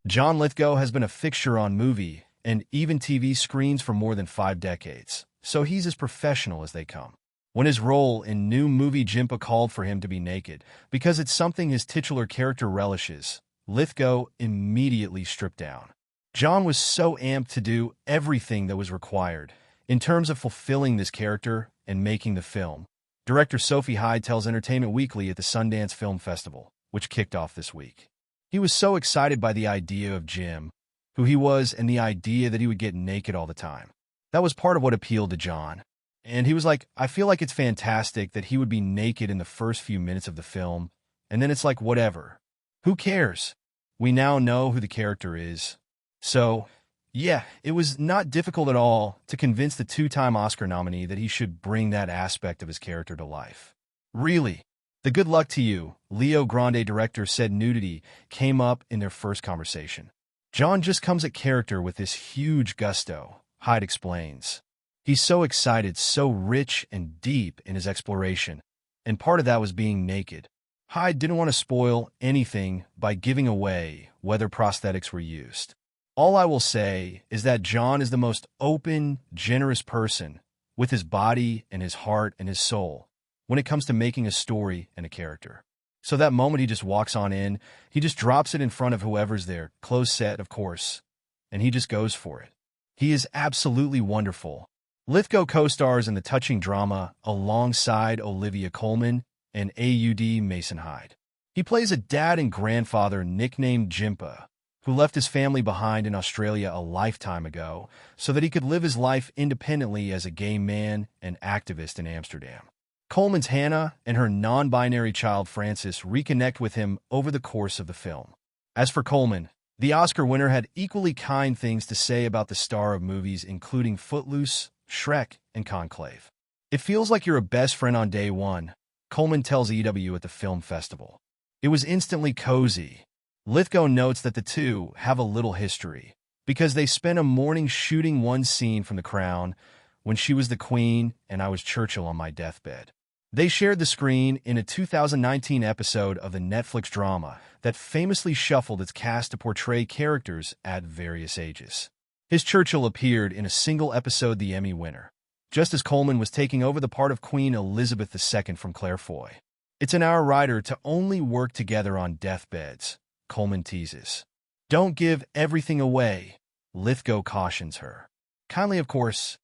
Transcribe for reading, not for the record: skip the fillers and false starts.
John Lithgow has been a fixture on movie and even TV screens for more than 5 decades, so he's as professional as they come. When his role in new movie Jimpa called for him to be naked, because it's something his titular character relishes, Lithgow immediately stripped down. John was so amped to do everything that was required in terms of fulfilling this character and making the film. Director Sophie Hyde tells Entertainment Weekly at the Sundance Film Festival, which kicked off this week. He was so excited by the idea of Jim, who he was, and the idea that he would get naked all the time. That was part of what appealed to John. And he was like, I feel like it's fantastic that he would be naked in the first few minutes of the film, and then it's like, whatever. Who cares? We now know who the character is. So, yeah, it was not difficult at all to convince the two-time Oscar nominee that he should bring that aspect of his character to life. Really. The good luck to you, Leo Grande director said nudity came up in their first conversation. John just comes at character with this huge gusto, Hyde explains. He's so excited, so rich and deep in his exploration, and part of that was being naked. Hyde didn't want to spoil anything by giving away whether prosthetics were used. All I will say is that John is the most open, generous person with his body and his heart and his soul when it comes to making a story and a character. So that moment he just walks on in, he just drops it in front of whoever's there, closed set, of course, and he just goes for it. He is absolutely wonderful. Lithgow co-stars in the touching drama alongside Olivia Colman and AUD Mason Hyde. He plays a dad and grandfather nicknamed Jimpa, who left his family behind in Australia a lifetime ago so that he could live his life independently as a gay man and activist in Amsterdam. Coleman's Hannah and her non-binary child Frances reconnect with him over the course of the film. As for Coleman, the Oscar winner had equally kind things to say about the star of movies including Footloose, Shrek, and Conclave. It feels like you're a best friend on day one, Coleman tells EW at the film festival. It was instantly cozy. Lithgow notes that the two have a little history, because they spent a morning shooting one scene from The Crown when she was the Queen and I was Churchill on my deathbed. They shared the screen in a 2019 episode of the Netflix drama that famously shuffled its cast to portray characters at various ages. His Churchill appeared in a single episode, the Emmy winner, just as Coleman was taking over the part of Queen Elizabeth II from Claire Foy. It's an our writer to only work together on deathbeds, Coleman teases. Don't give everything away, Lithgow cautions her. Kindly, of course,